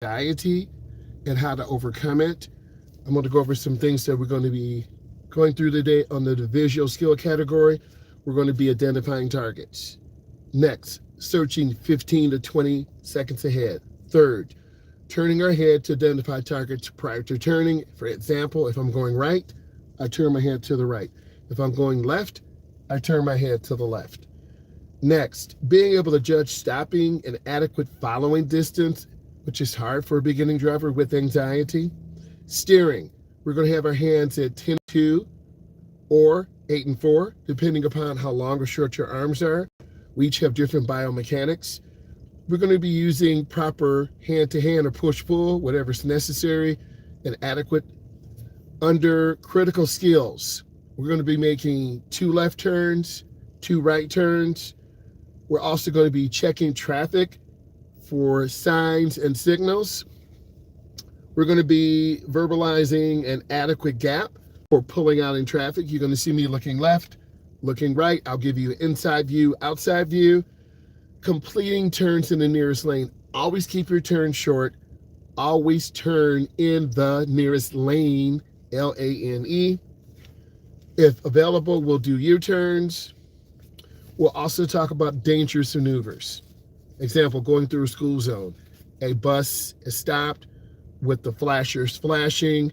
anxiety and how to overcome it. I'm going to go over some things that we're going to be going through today on the visual skill category. We're going to be identifying targets. Next, searching 15 to 20 seconds ahead. Third, turning our head to identify targets prior to turning. For example, if I'm going right, I turn my head to the right. If I'm going left, I turn my head to the left. Next, being able to judge stopping and adequate following distance, which is hard for a beginning driver with anxiety. Steering, we're going to have our hands at 10-2 or 8-4, depending upon how long or short your arms are. We each have different biomechanics. We're going to be using proper hand-to-hand or push-pull, whatever's necessary and adequate. Under critical skills, we're going to be making 2 left turns, 2 right turns. We're also going to be checking traffic for signs and signals. We're going to be verbalizing an adequate gap for pulling out in traffic. You're going to see me looking left, looking right. I'll give you inside view, outside view. Completing turns in the nearest lane. Always keep your turn short. Always turn in the nearest lane, L-A-N-E. If available, we'll do U-turns. We'll also talk about dangerous maneuvers. Example, going through a school zone. A bus is stopped with the flashers flashing.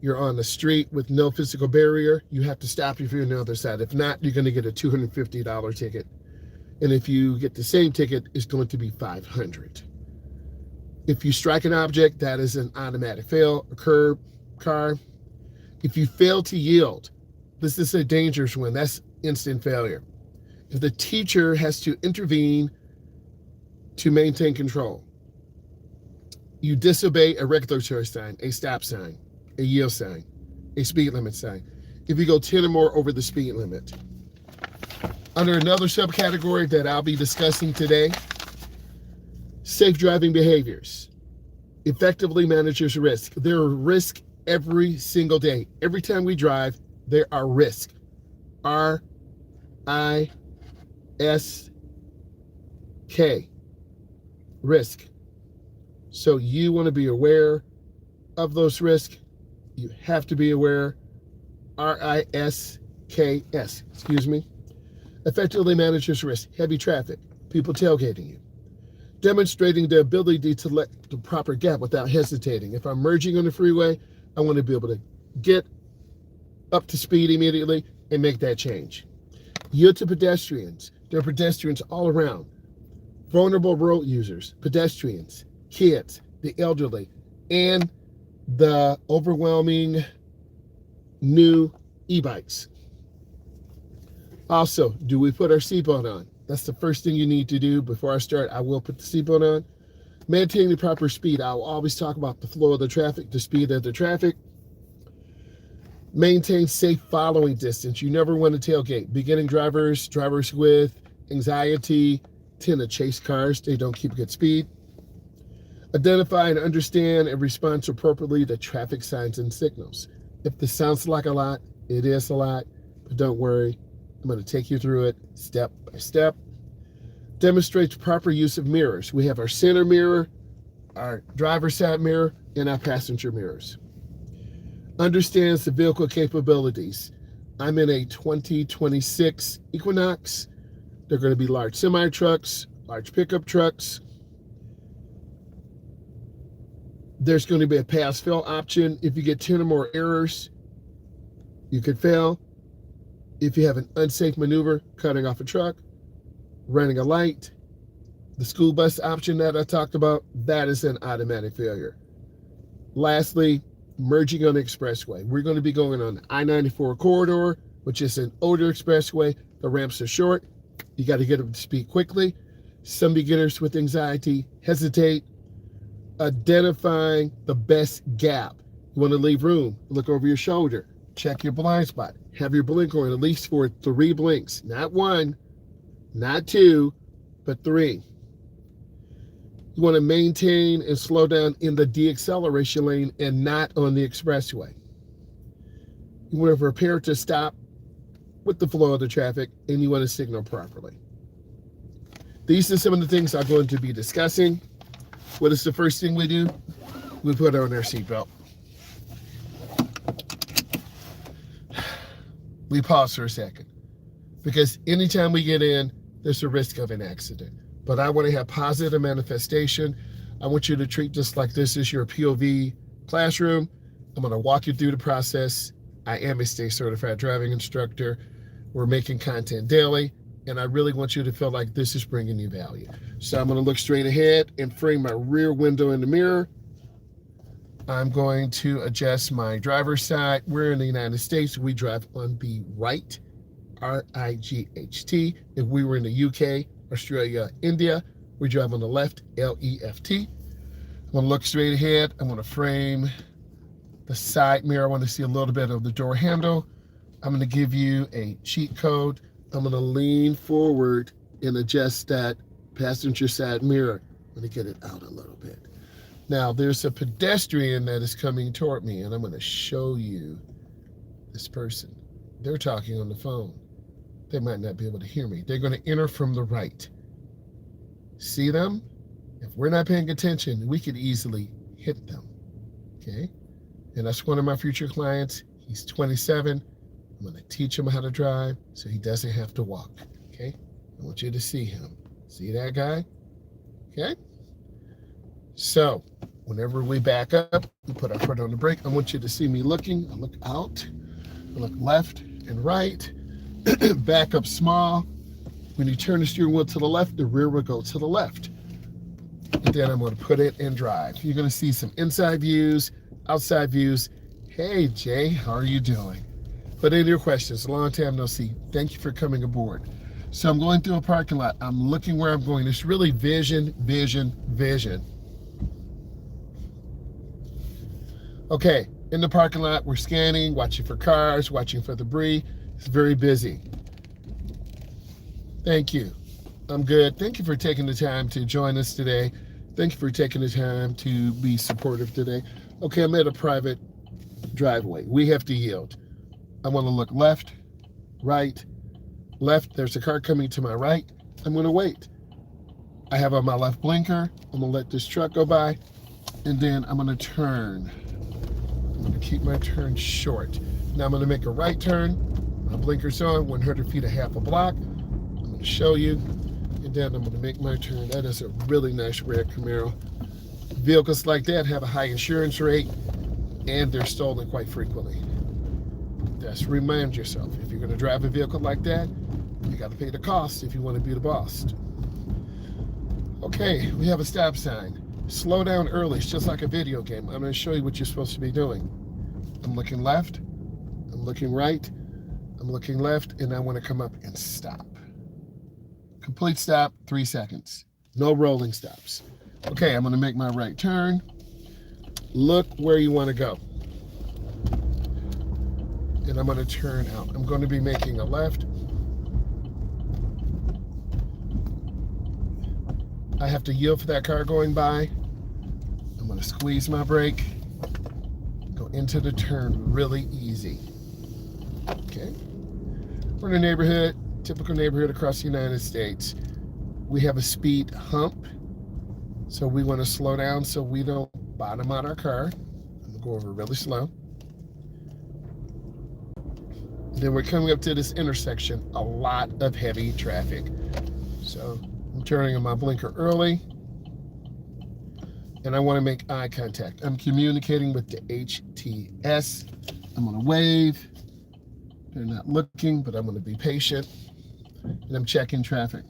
You're on the street with no physical barrier. You have to stop if you're on the other side. If not, you're going to get a $250 ticket. And if you get the same ticket, it's going to be $500. If you strike an object, that is an automatic fail, a curb, car. If you fail to yield, this is a dangerous one. That's instant failure. If the teacher has to intervene to maintain control, you disobey a regulatory sign, a stop sign, a yield sign, a speed limit sign. If you go 10 or more over the speed limit. Under another subcategory that I'll be discussing today, safe driving behaviors. Effectively manages risk. There are risks every single day. Every time we drive, there are risks. R-I-S-K. Risk. So you want to be aware of those risks. You have to be aware. R-I-S-K-S. Excuse me. Effectively manages risk. Heavy traffic. People tailgating you. Demonstrating the ability to let the proper gap without hesitating. If I'm merging on the freeway, I want to be able to get up to speed immediately and make that change. Yield to pedestrians. There are pedestrians all around. Vulnerable road users, pedestrians, kids, the elderly, and the overwhelming new e-bikes. Also, do we put our seatbelt on? That's the first thing you need to do. Before I start, I will put the seatbelt on. Maintaining the proper speed. I will always talk about the flow of the traffic, the speed of the traffic. Maintain safe following distance. You never want to tailgate. Beginning drivers, drivers with anxiety, tend to chase cars. They don't keep good speed. Identify and understand and respond appropriately to traffic signs and signals. If this sounds like a lot, it is a lot, but don't worry. I'm going to take you through it step by step. Demonstrates proper use of mirrors. We have our center mirror, our driver's side mirror, and our passenger mirrors. Understands the vehicle capabilities. I'm in a 2026 Equinox. They're going to be large semi-trucks, large pickup trucks. There's going to be a pass-fail option. If you get 10 or more errors, you could fail. If you have an unsafe maneuver, cutting off a truck, running a light, the school bus option that I talked about, that is an automatic failure. Lastly, merging on the expressway. We're going to be going on the I-94 corridor, which is an older expressway. The ramps are short. You got to get up to speed quickly. Some beginners with anxiety hesitate. Identifying the best gap. You want to leave room, look over your shoulder, check your blind spot, have your blinker on at least for 3 blinks, not 1, not 2, but 3. You want to maintain and slow down in the deacceleration lane and not on the expressway. You want to prepare to stop with the flow of the traffic, and you want to signal properly. These are some of the things I'm going to be discussing. What is the first thing we do? We put on our seatbelt. We pause for a second, because anytime we get in, there's a risk of an accident. But I want to have positive manifestation. I want you to treat this like this is your POV classroom. I'm going to walk you through the process. I am a state certified driving instructor. We're making content daily, and I really want you to feel like this is bringing you value. So I'm going to look straight ahead and frame my rear window in the mirror. I'm going to adjust my driver's side. We're in the United States. We drive on the right, R-I-G-H-T. If we were in the UK, Australia, India, we drive on the left, L-E-F-T. I'm going to look straight ahead. I'm going to frame the side mirror. I want to see a little bit of the door handle. I'm going to give you a cheat code. I'm going to lean forward and adjust that passenger side mirror. I'm going to get it out a little bit. Now, there's a pedestrian that is coming toward me, and I'm going to show you this person. They're talking on the phone. They might not be able to hear me. They're going to enter from the right. See them? If we're not paying attention, we could easily hit them, okay? And that's one of my future clients. He's 27. I'm going to teach him how to drive so he doesn't have to walk, okay? I want you to see him. See that guy? Okay? So, whenever we back up, we put our foot on the brake. I want you to see me looking. I look out, I look left and right, back up small. When you turn the steering wheel to the left, the rear will go to the left. And then I'm going to put it in drive. You're going to see some inside views, outside views. Hey, Jay, how are you doing? Put in your questions. Long time no see. Thank you for coming aboard. So I'm going through a parking lot. I'm looking where I'm going. It's really vision, vision, vision. Okay, in the parking lot, we're scanning, watching for cars, watching for debris. It's very busy. Thank you. I'm good. Thank you for taking the time to join us today. Thank you for taking the time to be supportive today. Okay, I'm at a private driveway. We have to yield. I want to look left, right, left. There's a car coming to my right. I'm going to wait. I have on my left blinker. I'm going to let this truck go by, and then I'm going to turn. I'm going to keep my turn short. Now I'm going to make a right turn. My blinker's on, 100 feet, a half a block. I'm going to show you, and then I'm going to make my turn. That is a really nice red Camaro. Vehicles like that have a high insurance rate, and they're stolen quite frequently. Just remind yourself, if you're going to drive a vehicle like that, you got to pay the cost if you want to be the boss. Okay, we have a stop sign. Slow down early. It's just like a video game. I'm going to show you what you're supposed to be doing. I'm looking left. I'm looking right. I'm looking left, and I want to come up and stop. Complete stop, 3 seconds. No rolling stops. Okay, I'm going to make my right turn. Look where you want to go. And I'm going to turn out. I'm going to be making a left. I have to yield for that car going by. I'm going to squeeze my brake, go into the turn really easy. Okay. We're in a neighborhood, typical neighborhood across the United States. We have a speed hump, so we want to slow down so we don't bottom out our car. I'm going to go over really slow. Then we're coming up to this intersection, a lot of heavy traffic. So I'm turning on my blinker early, and I want to make eye contact. I'm communicating with the HTS. I'm going to wave. They're not looking, but I'm going to be patient, and I'm checking traffic.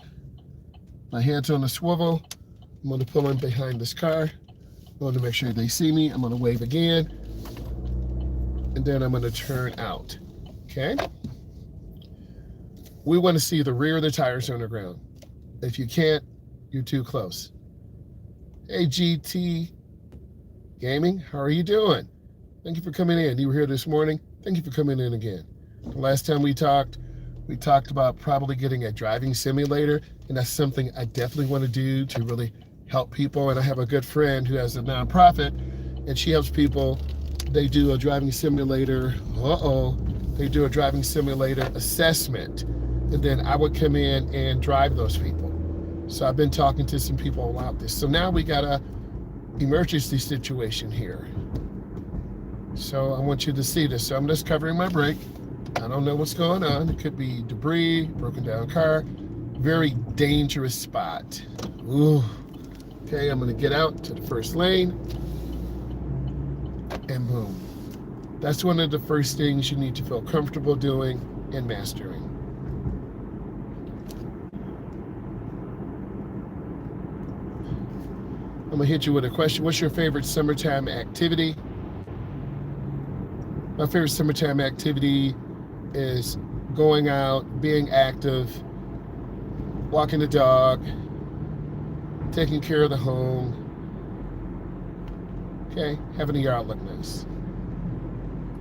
My hand's on the swivel. I'm going to pull in behind this car. I want to make sure they see me. I'm going to wave again, and then I'm going to turn out. Okay? We want to see the rear of the tires on the ground. If you can't, you're too close. Hey, GT Gaming, how are you doing? Thank you for coming in. You were here this morning. Thank you for coming in again. The last time we talked about probably getting a driving simulator, and that's something I definitely want to do to really help people. And I have a good friend who has a nonprofit, and she helps people. They do a driving simulator. They do a driving simulator assessment, and then I would come in and drive those people. So I've been talking to some people about this. So now we got a emergency situation here. So I want you to see this. So I'm just covering my brake. I don't know what's going on. It could be debris, broken down car. Very dangerous spot. Ooh. Okay, I'm gonna get out to the first lane and boom. That's one of the first things you need to feel comfortable doing and mastering. I'm gonna hit you with a question. What's your favorite summertime activity? My favorite summertime activity is going out, being active, walking the dog, taking care of the home, okay, having the yard look nice.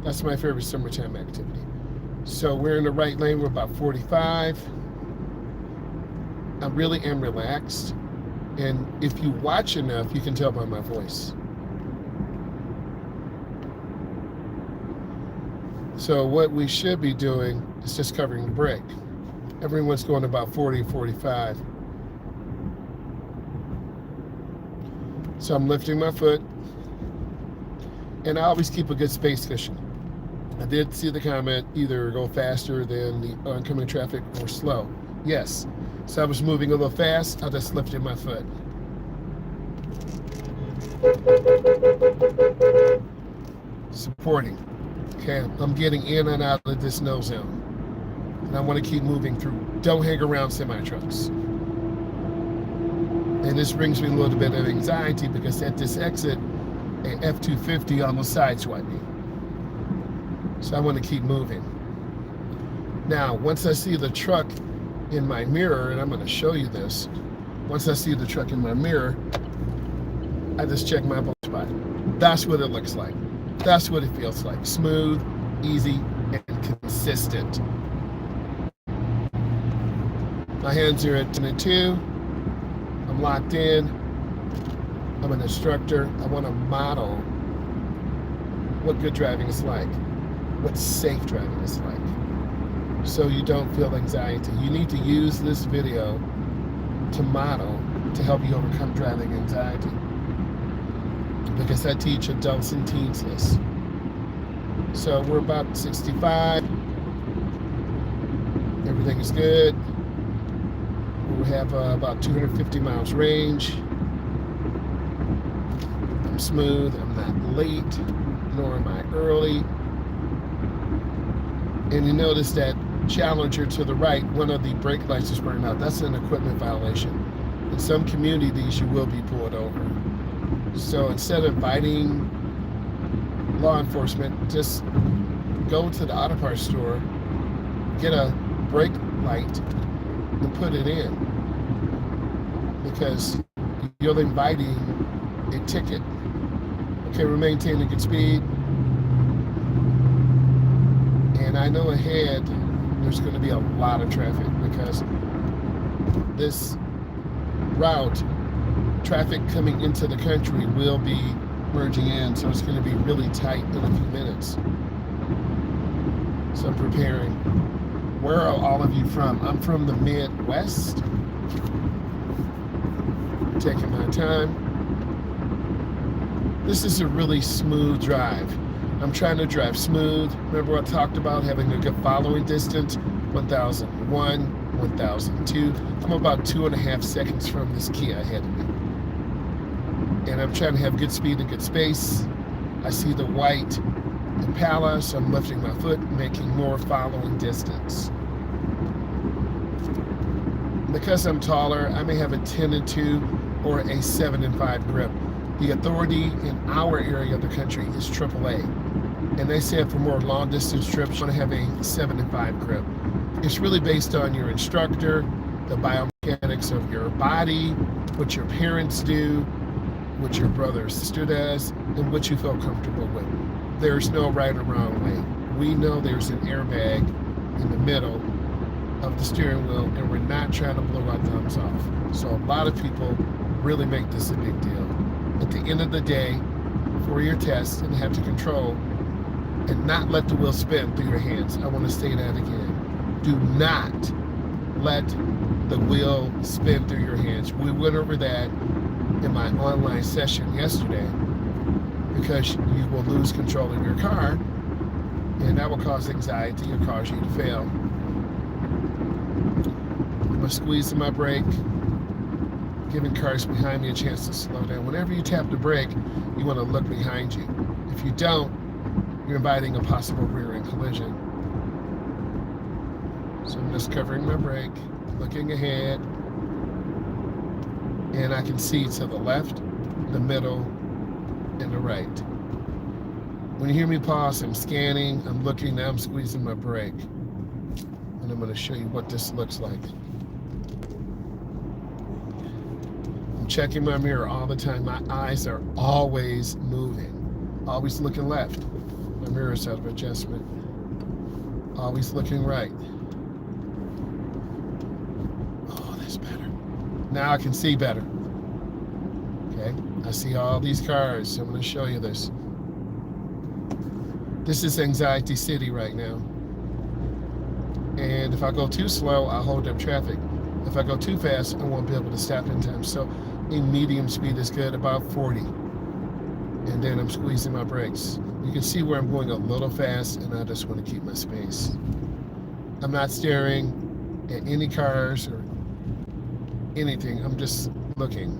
That's my favorite summertime activity. So we're in the right lane, we're about 45. I really am relaxed. And if you watch enough, you can tell by my voice. So what we should be doing is just covering the brake. Everyone's going about 40, 45. So I'm lifting my foot, and I always keep a good space cushion. I did see the comment, either go faster than the oncoming traffic or slow. Yes. So I was moving a little fast, I just lifted my foot. Supporting. Okay, I'm getting in and out of this no zone. And I want to keep moving through. Don't hang around semi-trucks. And this brings me a little bit of anxiety because at this exit, an F-250 almost sideswiped me. So I want to keep moving. Now, once I see the truck in my mirror, and I'm going to show you this, once I see the truck in my mirror, I just check my blind spot. That's what it looks like. That's what it feels like. Smooth, easy, and consistent. My hands are at 10 and 2. I'm locked in. I'm an instructor. I want to model what good driving is like, what safe driving is like, so you don't feel anxiety. You need to use this video to model to help you overcome driving anxiety, because I teach adults and teens this. So we're about 65. Everything is good. We have about 250 miles range. I'm smooth. I'm not late, nor am I early. And you notice that Challenger to the right, one of the brake lights is burning out. That's an equipment violation. In some communities, you will be pulled over. So instead of fighting law enforcement, just go to the auto parts store, get a brake light, and put it in, because you're inviting a ticket. Okay, we're maintaining good speed. And I know ahead there's going to be a lot of traffic, because this route, traffic coming into the country will be merging in, so it's going to be really tight in a few minutes. So I'm preparing. Where are all of you from? I'm from the Midwest. Taking my time. This is a really smooth drive. I'm trying to drive smooth. Remember I talked about having a good following distance, 1001, 1002. I'm about 2.5 seconds from this Kia ahead of me. And I'm trying to have good speed and good space. I see the white Impala, so I'm lifting my foot, making more following distance. Because I'm taller, I may have a 10 and 2 or a 7 and 5 grip. The authority in our area of the country is AAA. And they said for more long distance trips, you want to have a 7 and 5 grip. It's really based on your instructor, the biomechanics of your body, what your parents do, what your brother or sister does, and what you feel comfortable with. There's no right or wrong way. We know there's an airbag in the middle of the steering wheel, and we're not trying to blow our thumbs off. So a lot of people really make this a big deal. At the end of the day, for your test, and have to control and not let the wheel spin through your hands. I want to say that again. Do not let the wheel spin through your hands. We went over that in my online session yesterday, because you will lose control of your car, and that will cause anxiety or cause you to fail. I'm squeezing my brake, giving cars behind me a chance to slow down. Whenever you tap the brake, you want to look behind you. If you don't, you're inviting a possible rear-end collision. So I'm just covering my brake, looking ahead, and I can see to the left, the middle, and the right. When you hear me pause, I'm scanning, I'm looking, now I'm squeezing my brake. And I'm going to show you what this looks like. I'm checking my mirror all the time. My eyes are always moving, always looking left. My mirror's out of adjustment. Always looking right. Oh, that's better. Now I can see better. Okay, I see all these cars. So I'm going to show you this. This is Anxiety City right now. And if I go too slow, I'll hold up traffic. If I go too fast, I won't be able to stop in time. So a medium speed is good, about 40. And then I'm squeezing my brakes. You can see where I'm going a little fast, and I just want to keep my space. I'm not staring at any cars or anything. I'm just looking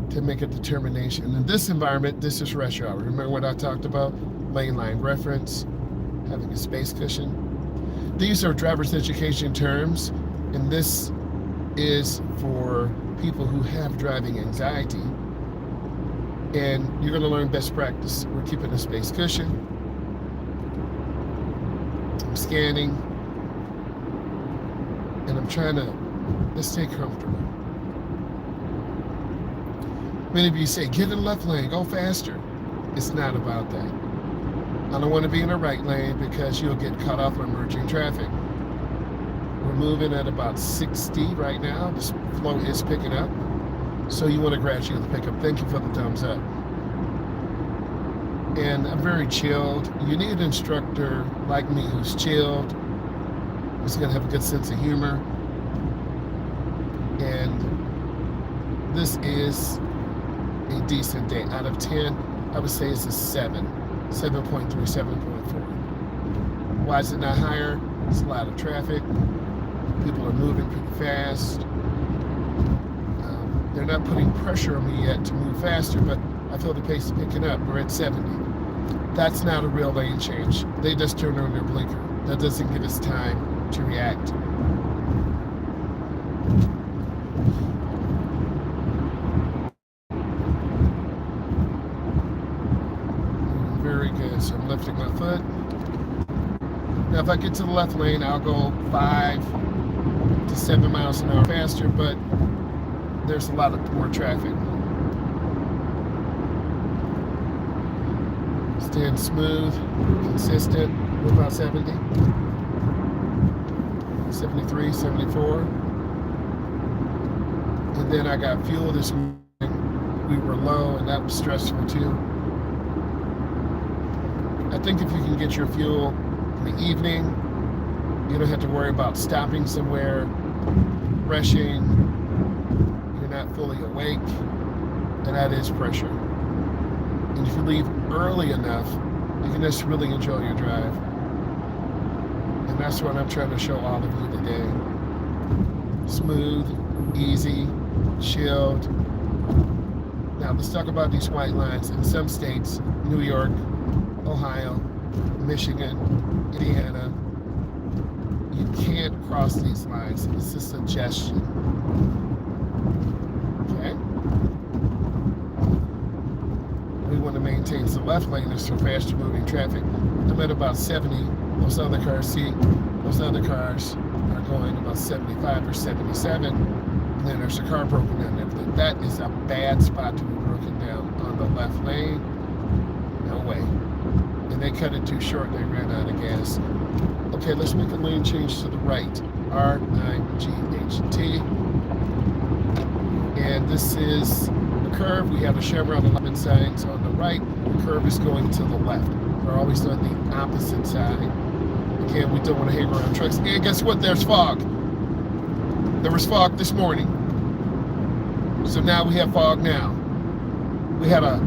to make a determination. In this environment, this is rush hour. Remember what I talked about? Lane line reference, having a space cushion. These are driver's education terms, and this is for people who have driving anxiety. And you're going to learn best practice. We're keeping a space cushion. I'm scanning. And I'm trying to stay comfortable. Many of you say, get in the left lane, go faster. It's not about that. I don't want to be in the right lane because you'll get cut off on merging traffic. We're moving at about 60 right now. The flow is picking up. So you want to gradually pick up. Thank you for the thumbs up. And I'm very chilled. You need an instructor like me who's chilled, who's going to have a good sense of humor. And this is a decent day. Out of 10, I would say it's a 7. 7.3, 7.4. Why is it not higher? It's a lot of traffic. People are moving pretty fast. They're not putting pressure on me yet to move faster, but I feel the pace is picking up. We're at 70. That's not a real lane change. They just turn on their blinker. That doesn't give us time to react. Very good. So I'm lifting my foot. Now if I get to the left lane, I'll go 5 to 7 miles an hour faster, but there's a lot more traffic. Staying smooth, consistent. We're about 70, 73, 74. And then I got fuel this morning. We were low, and that was stressful too. I think if you can get your fuel in the evening, you don't have to worry about stopping somewhere, rushing. You're not fully awake, and that is pressure. And if you leave early enough, you can just really enjoy your drive. And that's what I'm trying to show all of you today. Smooth, easy, chilled. Now let's talk about these white lines. In some states, New York, Ohio, Michigan, Indiana, you can't cross these lines. It's a suggestion. Okay? We want to maintain some left laners for faster moving traffic. I'm at about 70. Those other cars, see, those other cars are going about 75 or 77. And then there's a car broken down there. That is a bad spot to be broken down on the left lane. No way. And they cut it too short. They ran out of gas. Okay, let's make a lane change to the right. R-I-G-H-T. And this is the curve. We have the chevron alignment signs on the right. The curve is going to the left. We're always on the opposite side. Again, we don't want to hang around trucks. And guess what? There's fog. There was fog this morning. So now we have fog now. We had a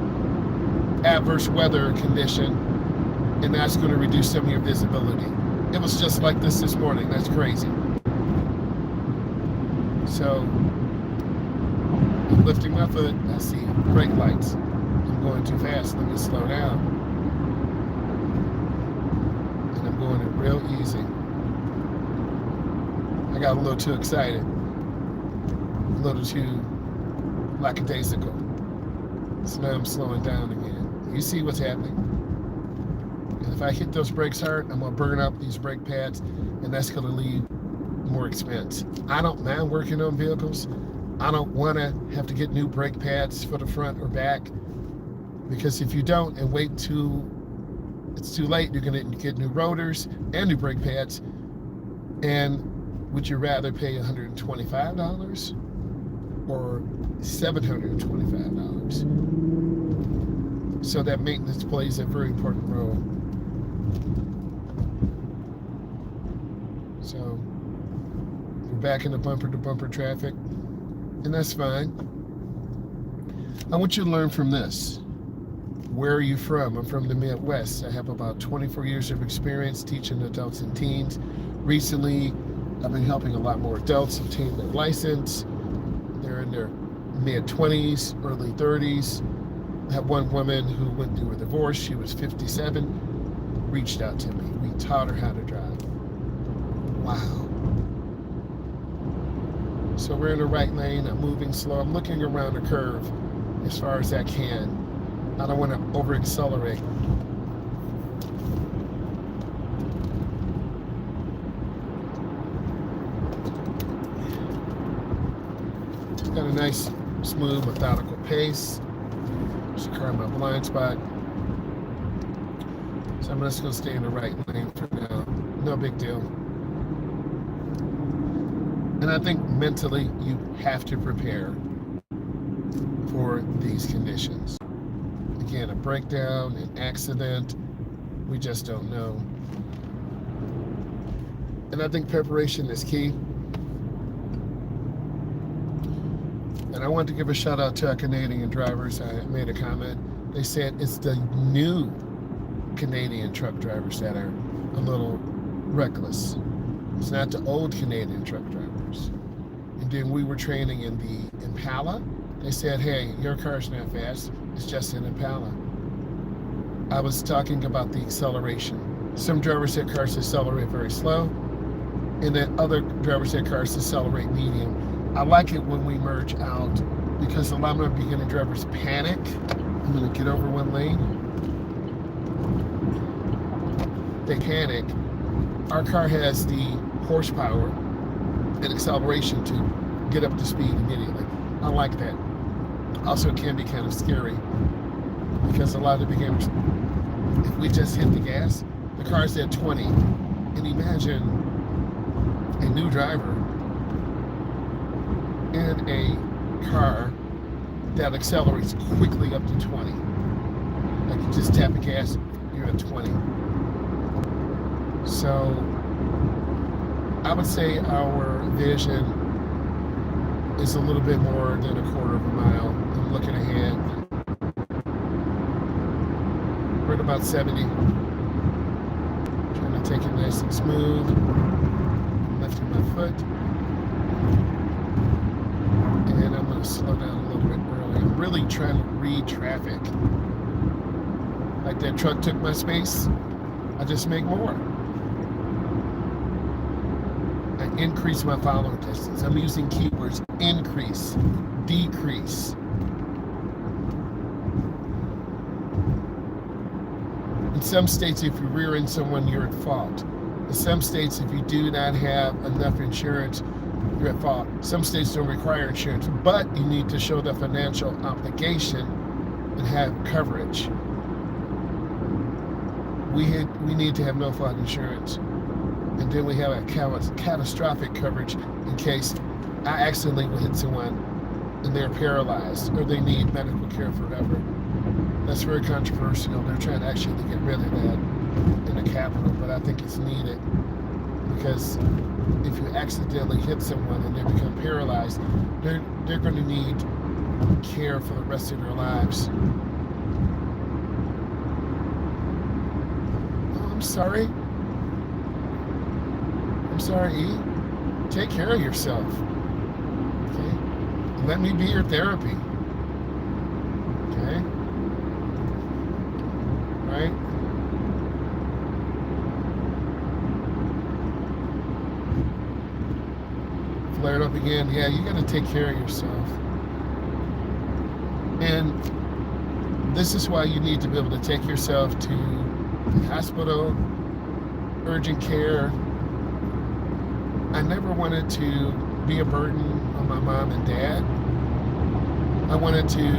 adverse weather condition, and that's going to reduce some of your visibility. It was just like this morning. That's crazy. So I'm lifting my foot. I see brake lights. I'm going too fast. Let me slow down. And I'm going it real easy. I got a little too excited. A little too lackadaisical. So now I'm slowing down again. You see what's happening? And if I hit those brakes hard, I'm going to burn up these brake pads, and that's going to lead more expense. I don't mind working on vehicles. I don't want to have to get new brake pads for the front or back, because if you don't and wait till it's too late, you're going to get new rotors and new brake pads. And would you rather pay $125 or $725? So that maintenance plays a very important role. So we're back in the bumper-to-bumper traffic, and that's fine. I want you to learn from this. Where are you from? I'm from the Midwest. I have about 24 years of experience teaching adults and teens. Recently, I've been helping a lot more adults obtain their license. They're in their mid-20s, early 30s. I have one woman who went through a divorce. She was 57, reached out to me. We taught her how to drive. Wow. So we're in the right lane. I'm moving slow. I'm looking around the curve as far as I can. I don't want to over-accelerate. Got a nice, smooth, methodical pace. There's a car in my blind spot. So I'm just going to stay in the right lane for now. No big deal. And I think mentally you have to prepare for these conditions. Again, a breakdown, an accident, we just don't know. And I think preparation is key. And I want to give a shout out to our Canadian drivers. I made a comment. They said it's the new Canadian truck drivers that are a little reckless. It's not the old Canadian truck drivers. And then we were training in the Impala. They said, hey, your car's not fast. It's just an Impala. I was talking about the acceleration. Some drivers said cars accelerate very slow, and then other drivers said cars accelerate medium. I like it when we merge out, because a lot of my beginning drivers panic. I'm going to get over one lane. They panic. Our car has the horsepower and acceleration to get up to speed immediately. I like that. Also, it can be kind of scary, because a lot of the beginners, if we just hit the gas, the car's at 20. And imagine a new driver in a car that accelerates quickly up to 20. Like you just tap the gas, you're at 20. So I would say our vision is a little bit more than a quarter of a mile. I'm looking ahead. We're at about 70. Trying to take it nice and smooth. Lifting my foot. And I'm going to slow down a little bit early. I'm really trying to read traffic. Like that truck took my space, I just make more. I increase my following distance. I'm using keywords: increase, decrease. In some states, if you rear end someone, you're at fault. In some states, if you do not have enough insurance, you're at fault. Some states don't require insurance, but you need to show the financial obligation and have coverage. We need to have no fault insurance. And then we have a catastrophic coverage in case I accidentally will hit someone and they're paralyzed or they need medical care forever. That's very controversial. They're trying to actually get rid of that in the Capitol, but I think it's needed, because if you accidentally hit someone and they become paralyzed, they're going to need care for the rest of their lives. Oh, I'm sorry. I'm sorry, E. Take care of yourself. Okay? Let me be your therapy. Okay? Right? Flared up again. Yeah, you got to take care of yourself. And this is why you need to be able to take yourself to the hospital, urgent care. I never wanted to be a burden on my mom and dad. I wanted to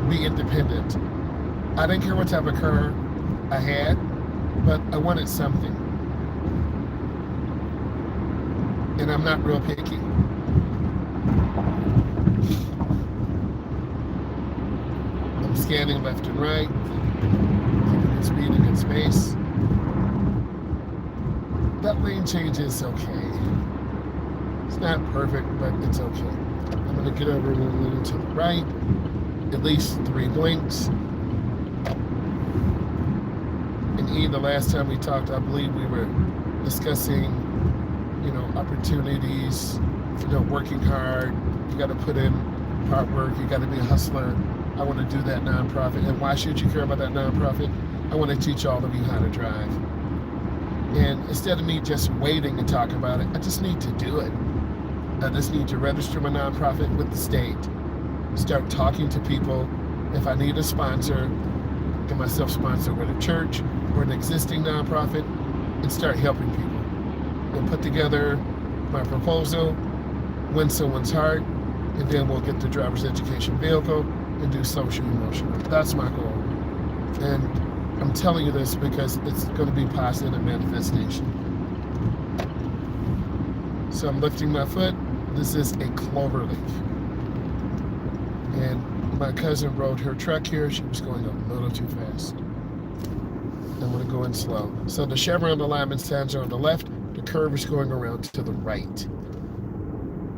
be independent. I didn't care what type of car I had, but I wanted something. And I'm not real picky. I'm scanning left and right, keeping good speed and good space. That lane change is okay. It's not perfect, but it's okay. I'm going to get over one lane to the right, at least 3 blinks. And E, the last time we talked, I believe we were discussing, opportunities, working hard. You got to put in hard work. You got to be a hustler. I want to do that nonprofit. And why should you care about that nonprofit? I want to teach all of you how to drive. And instead of me just waiting and talking about it, I just need to do it. I just need to register my nonprofit with the state. Start talking to people. If I need a sponsor, get myself sponsored with a church or an existing nonprofit, and start helping people. And put together my proposal, win someone's heart, and then we'll get the driver's education vehicle and do social emotional. That's my goal. And I'm telling you this because it's going to be positive manifestation. So I'm lifting my foot. This is a clover leaf. And my cousin rode her truck here. She was going a little too fast. I'm going to go in slow. So the chevron alignment signs are on the left. The curve is going around to the right.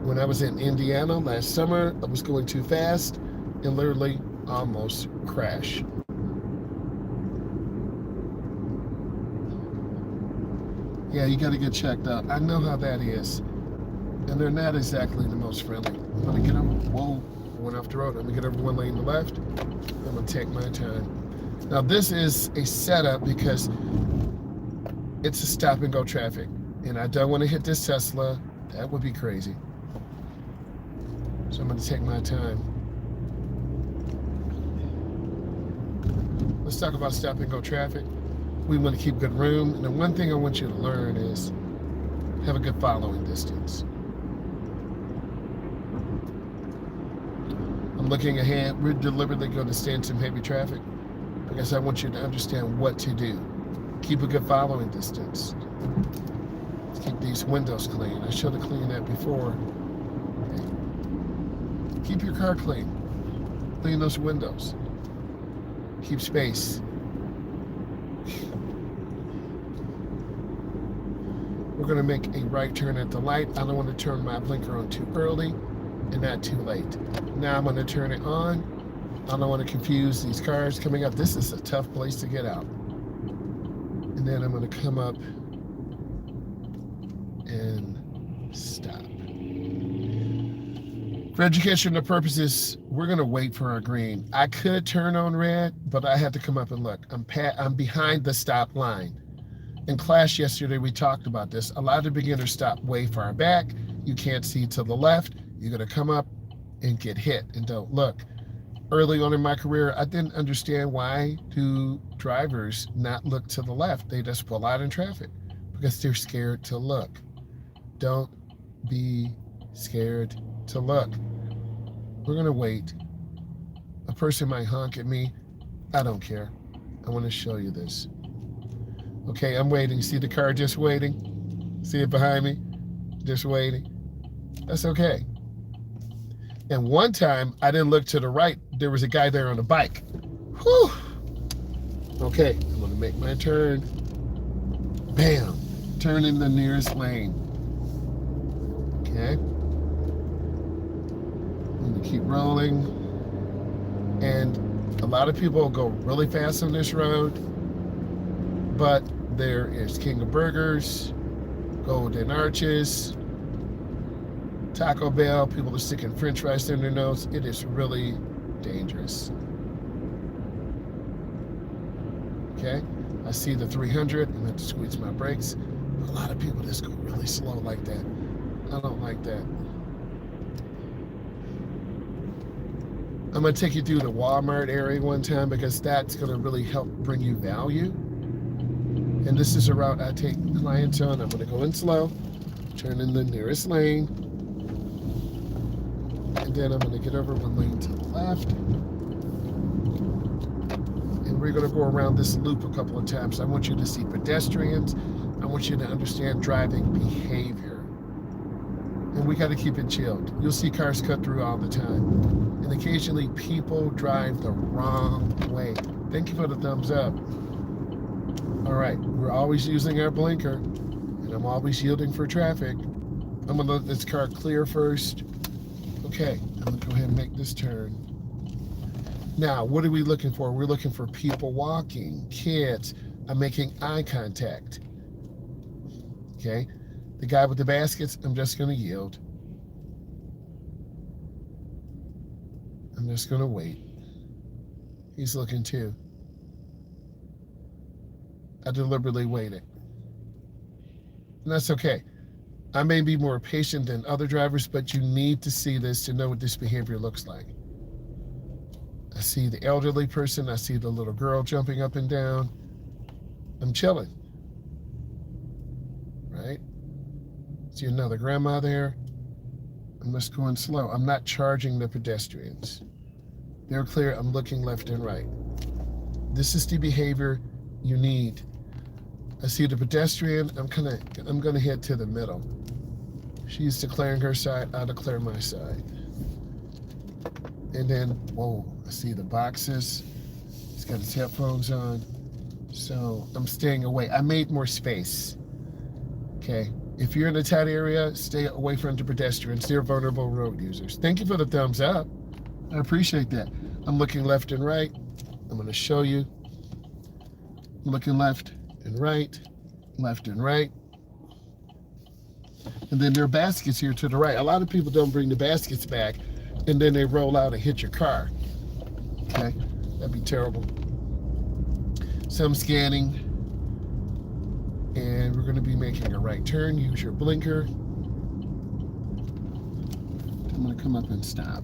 When I was in Indiana last summer, I was going too fast and literally almost crashed. Yeah, you got to get checked out. I know how that is. And they're not exactly the most friendly. I'm going to get them. Whoa, I went off the road. I'm going to get over one lane to the left. I'm going to take my time. Now, this is a setup because it's a stop and go traffic. And I don't want to hit this Tesla. That would be crazy. So I'm going to take my time. Let's talk about stop and go traffic. We want to keep good room. And the one thing I want you to learn is have a good following distance. I'm looking ahead. We're deliberately going to stay in some heavy traffic because I want you to understand what to do. Keep a good following distance. Let's keep these windows clean. I should have cleaned that before. Okay. Keep your car clean. Clean those windows. Keep space. We're going to make a right turn at the light. I don't want to turn my blinker on too early and not too late. Now I'm going to turn it on. I don't want to confuse these cars coming up. This is a tough place to get out. And then I'm going to come up and stop. For educational purposes, we're going to wait for our green. I could turn on red, but I had to come up and look. I'm behind the stop line. In class yesterday, we talked about this. A lot of beginners stop way far back. You can't see to the left. You're going to come up and get hit and don't look. Early on in my career, I didn't understand why do drivers not look to the left. They just pull out in traffic because they're scared to look. Don't be scared to look. We're going to wait. A person might honk at me. I don't care. I want to show you this. Okay, I'm waiting. See the car just waiting? See it behind me? Just waiting. That's okay. And one time, I didn't look to the right. There was a guy there on a bike. Whew. Okay, I'm going to make my turn. Bam. Turn in the nearest lane. Okay. I'm going to Keep rolling. And a lot of people go really fast on this road, but there is King of Burgers, Golden Arches, Taco Bell. People are sticking French fries in their nose. It is really dangerous. Okay, I see the 300. I'm going to squeeze my brakes. A lot of people just go really slow like that. I don't like that. I'm going to take you through the Walmart area one time because that's going to really help bring you value. And this is a route I take clients on. I'm going to go in slow, turn in the nearest lane, and then I'm going to get over one lane to the left. And we're going to go around this loop a couple of times. I want you to see pedestrians. I want you to understand driving behavior. And we got to keep it chilled. You'll see cars cut through all the time. And occasionally people drive the wrong way. Thank you for the thumbs up. All right, we're always using our blinker, and I'm always yielding for traffic. I'm gonna let this car clear first. Okay, I'm gonna go ahead and make this turn. Now, what are we looking for? We're looking for people walking, kids. I'm making eye contact. Okay, the guy with the baskets, I'm just gonna yield. I'm just gonna wait. He's looking too. I deliberately waited. And that's okay. I may be more patient than other drivers, but you need to see this to know what this behavior looks like. I see the elderly person. I see the little girl jumping up and down. I'm chilling. Right? See another grandma there. I'm just going slow. I'm not charging the pedestrians. They're clear. I'm looking left and right. This is the behavior you need. I see the pedestrian. I'm gonna head to the middle. She's declaring her side. I'll declare my side. And then, whoa, I see the boxes. He's got his headphones on. So I'm staying away. I made more space. Okay. If you're in a tight area, stay away from the pedestrians. They're vulnerable road users. Thank you for the thumbs up. I appreciate that. I'm looking left and right. I'm going to show you. I'm looking left and right, left and right. And then there are baskets here to the right. A lot of people don't bring the baskets back, and then they roll out and hit your car. Okay, that'd be terrible. So I'm scanning, and we're going to be making a right turn. Use your blinker. I'm going to come up and stop.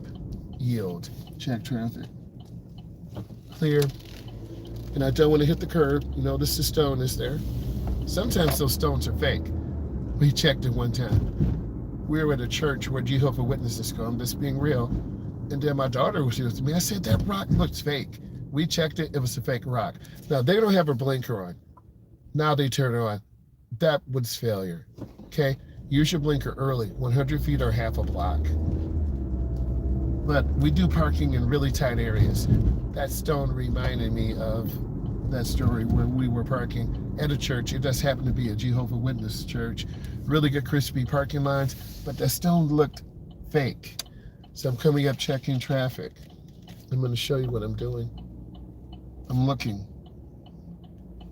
Yield. Check traffic. Clear. And I don't want to hit the curb. You notice the stone is there. Sometimes those stones are fake. We checked it one time. We were at a church where Jehovah's Witnesses go. I'm just being real. And then my daughter was with me. I said, that rock looks fake. We checked it. It was a fake rock. Now, they don't have a blinker on. Now they turn it on. That was failure. Okay? Use your blinker early. 100 feet or half a block. But we do parking in really tight areas. That stone reminded me of that story where we were parking at a church. It just happened to be a Jehovah's Witness church. Really good crispy parking lines, but that stone looked fake. So I'm coming up checking traffic. I'm going to show you what I'm doing. I'm looking.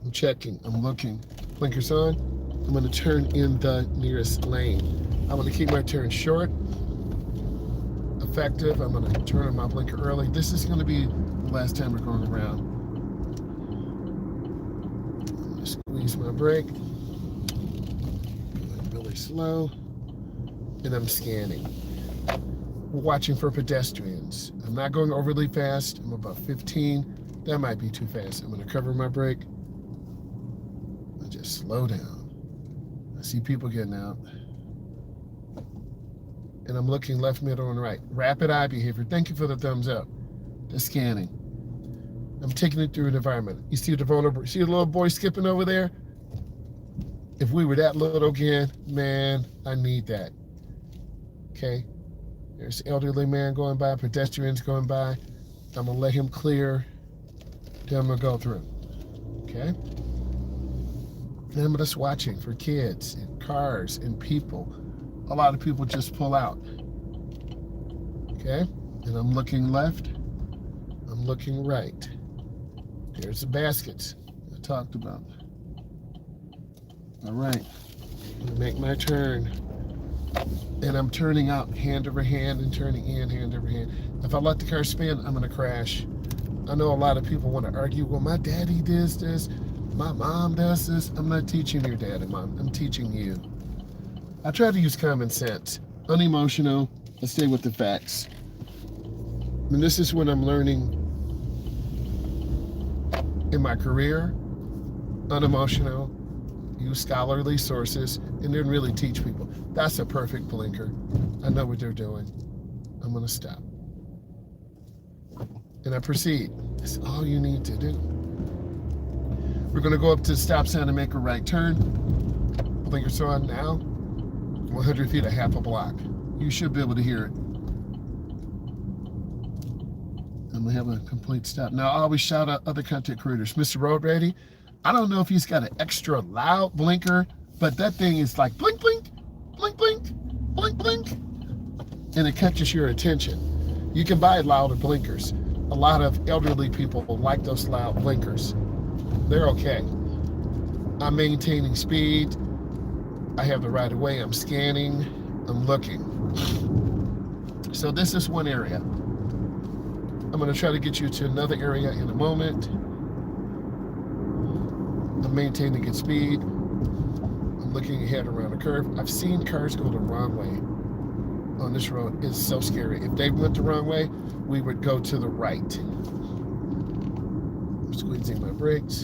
I'm checking. I'm looking. Blinkers on. I'm going to turn in the nearest lane. I want to keep my turn short. Effective. I'm going to turn on my blinker early. This is going to be the last time we're going around. I'm going to squeeze my brake. Going really slow. And I'm scanning. We're watching for pedestrians. I'm not going overly fast. I'm about 15. That might be too fast. I'm going to cover my brake. And just slow down. I see people getting out. And I'm looking left, middle, and right. Rapid eye behavior. Thank you for the thumbs up. The scanning. I'm taking it through an environment. You see the vulnerable, see the little boy skipping over there? If we were that little again, man, I need that. Okay. There's an elderly man going by, pedestrians going by. I'm gonna let him clear. Then I'm gonna go through. Okay. And I'm just watching for kids and cars and people. A lot of people just pull out. Okay? And I'm looking left, I'm looking right. There's the baskets I talked about. All right, I'm gonna make my turn. And I'm turning out hand over hand and turning in hand over hand. If I let the car spin, I'm gonna crash. I know a lot of people want to argue, well, my daddy does this, my mom does this. I'm not teaching your dad and mom, I'm teaching you. I try to use common sense, unemotional, I stay with the facts. And this is when I'm learning in my career, unemotional, use scholarly sources, and then really teach people. That's a perfect blinker. I know what they're doing. I'm gonna stop. And I proceed. That's all you need to do. We're gonna go up to the stop sign and make a right turn. Blinkers on now. 100 feet, a half a block. You should be able to hear it. And we have a complete stop. Now, I always shout out other content creators. Mr. Road Ready, I don't know if he's got an extra loud blinker, but that thing is like blink, blink, blink, blink, blink, blink. And it catches your attention. You can buy louder blinkers. A lot of elderly people like those loud blinkers. They're okay. I'm maintaining speed. I have the right of way. I'm scanning. I'm looking. So this is one area. I'm going to try to get you to another area in a moment. I'm maintaining good speed. I'm looking ahead around a curve. I've seen cars go the wrong way on this road. It's so scary. If they went the wrong way, we would go to the right. I'm squeezing my brakes.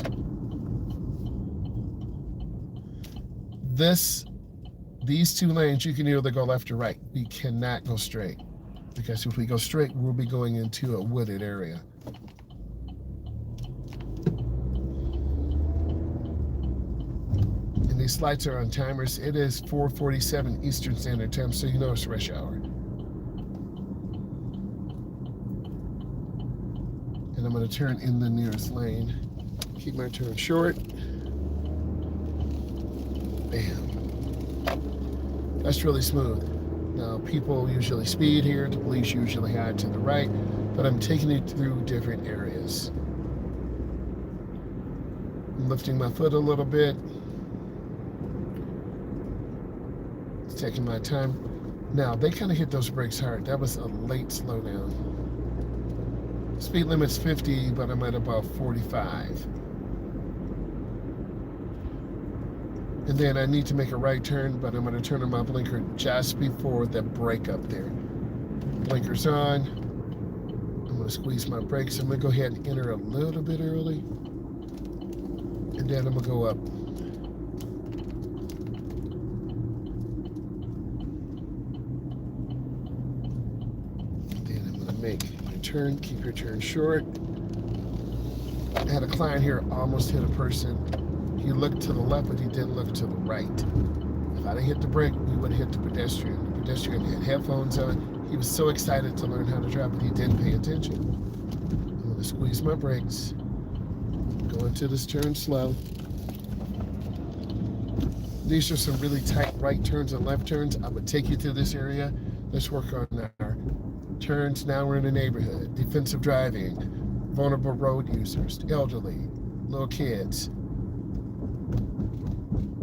These two lanes, you can either go left or right. We cannot go straight, because if we go straight, we'll be going into a wooded area. And these lights are on timers. It is 4:47 Eastern Standard Time, so you know it's rush hour. And I'm going to turn in the nearest lane. Keep my turn short. Bam. That's really smooth. Now, people usually speed here. The police usually hide to the right, but I'm taking it through different areas. I'm lifting my foot a little bit. It's taking my time. Now, they kind of hit those brakes hard. That was a late slowdown. Speed limit's 50, but I'm at about 45. And then I need to make a right turn, but I'm going to turn on my blinker just before the break up there. Blinker's on. I'm going to squeeze my brakes. I'm going to go ahead and enter a little bit early. And then I'm going to go up. And then I'm going to make a turn. Keep your turn short. I had a client here almost hit a person. He looked to the left, but he didn't look to the right. If I didn't hit the brake, we would have hit the pedestrian. The pedestrian had headphones on. He was so excited to learn how to drive, but he didn't pay attention. I'm going to squeeze my brakes. Go into this turn slow. These are some really tight right turns and left turns. I would take you to this area. Let's work on our turns. Now we're in the neighborhood. Defensive driving, vulnerable road users, elderly, little kids,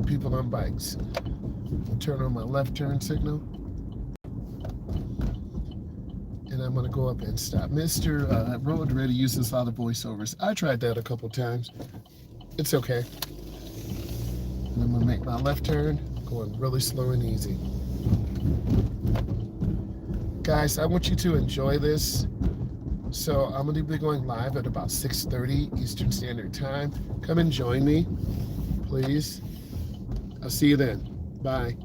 people on bikes. I'll turn on my left turn signal. And I'm going to go up and stop. Mr. Road Ready uses a lot of voiceovers. I tried that a couple times. It's okay. And I'm going to make my left turn, going really slow and easy. Guys, I want you to enjoy this. So I'm going to be going live at about 6:30 Eastern Standard Time. Come and join me, please. I'll see you then. Bye.